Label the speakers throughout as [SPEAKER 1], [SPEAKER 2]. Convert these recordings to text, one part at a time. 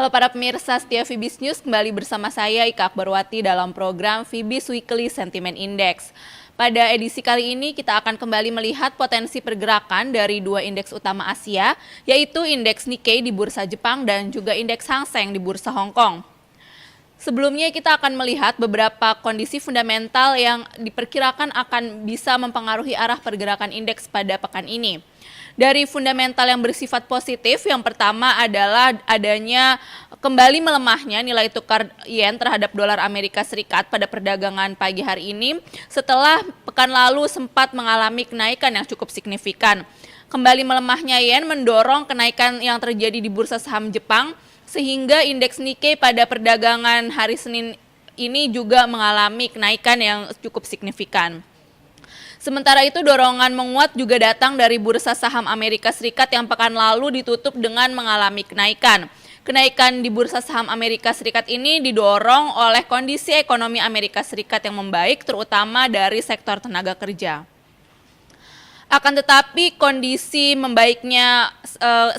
[SPEAKER 1] Halo para pemirsa setia Fibis News, kembali bersama saya Ika Akbarwati dalam program Fibis Weekly Sentiment Index. Pada edisi kali ini kita akan kembali melihat potensi pergerakan dari dua indeks utama Asia, yaitu indeks Nikkei di bursa Jepang dan juga indeks Hang Seng di bursa Hong Kong. Sebelumnya kita akan melihat beberapa kondisi fundamental yang diperkirakan akan bisa mempengaruhi arah pergerakan indeks pada pekan ini. Dari fundamental yang bersifat positif, yang pertama adalah adanya kembali melemahnya nilai tukar yen terhadap dolar Amerika Serikat pada perdagangan pagi hari ini setelah pekan lalu sempat mengalami kenaikan yang cukup signifikan. Kembali melemahnya yen mendorong kenaikan yang terjadi di bursa saham Jepang sehingga indeks Nikkei pada perdagangan hari Senin ini juga mengalami kenaikan yang cukup signifikan. Sementara itu dorongan menguat juga datang dari bursa saham Amerika Serikat yang pekan lalu ditutup dengan mengalami kenaikan. Kenaikan di bursa saham Amerika Serikat ini didorong oleh kondisi ekonomi Amerika Serikat yang membaik terutama dari sektor tenaga kerja. Akan tetapi kondisi membaiknya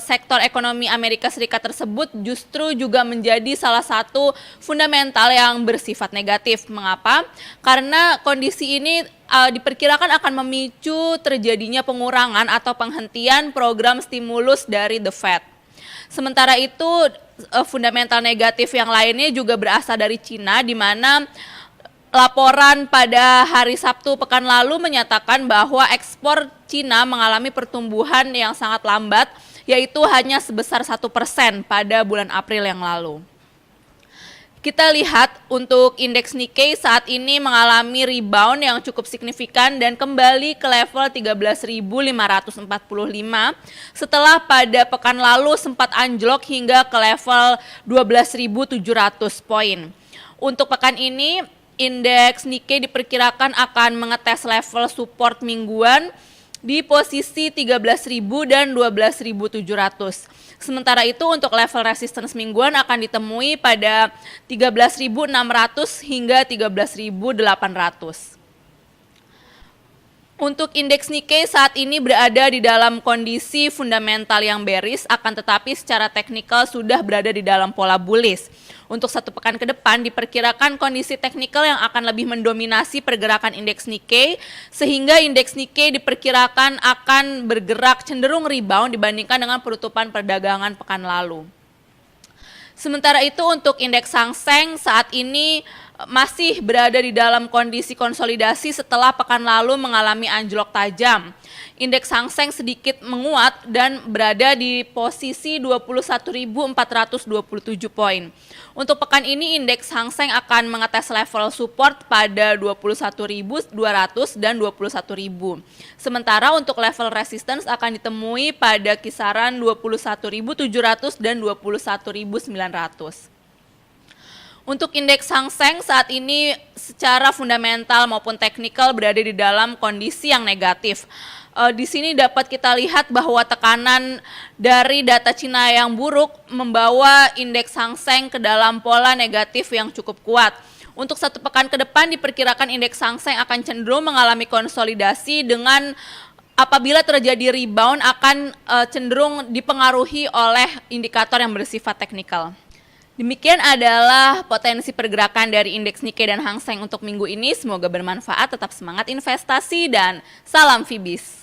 [SPEAKER 1] sektor ekonomi Amerika Serikat tersebut justru juga menjadi salah satu fundamental yang bersifat negatif. Mengapa? Karena kondisi ini diperkirakan akan memicu terjadinya pengurangan atau penghentian program stimulus dari The Fed. Sementara itu fundamental negatif yang lainnya juga berasal dari Cina, di mana laporan pada hari Sabtu pekan lalu menyatakan bahwa ekspor Cina mengalami pertumbuhan yang sangat lambat, yaitu hanya sebesar 1% pada bulan April yang lalu. Kita lihat untuk indeks Nikkei saat ini mengalami rebound yang cukup signifikan dan kembali ke level 13.545 setelah pada pekan lalu sempat anjlok hingga ke level 12.700 poin. Untuk pekan ini indeks Nikkei diperkirakan akan mengetes level support mingguan di posisi 13.000 dan 12.700. Sementara itu untuk level resistance mingguan akan ditemui pada 13.600 hingga 13.800. Untuk indeks Nikkei saat ini berada di dalam kondisi fundamental yang bearish, akan tetapi secara teknikal sudah berada di dalam pola bullish. Untuk satu pekan ke depan diperkirakan kondisi teknikal yang akan lebih mendominasi pergerakan indeks Nikkei, sehingga indeks Nikkei diperkirakan akan bergerak cenderung rebound dibandingkan dengan penutupan perdagangan pekan lalu. Sementara itu untuk indeks Hang Seng saat ini masih berada di dalam kondisi konsolidasi setelah pekan lalu mengalami anjlok tajam. Indeks Hang Seng sedikit menguat dan berada di posisi 21.427 poin. Untuk pekan ini indeks Hang Seng akan mengetes level support pada 21.200 dan 21.000. Sementara untuk level resistance akan ditemui pada kisaran 21.700 dan 21.900. Untuk indeks Hang Seng saat ini secara fundamental maupun teknikal berada di dalam kondisi yang negatif. Di sini dapat kita lihat bahwa tekanan dari data Cina yang buruk membawa indeks Hang Seng ke dalam pola negatif yang cukup kuat. Untuk satu pekan ke depan diperkirakan indeks Hang Seng akan cenderung mengalami konsolidasi dengan apabila terjadi rebound akan cenderung dipengaruhi oleh indikator yang bersifat teknikal. Demikian adalah potensi pergerakan dari indeks Nikkei dan Hang Seng untuk minggu ini. Semoga bermanfaat, tetap semangat investasi dan salam Fibis.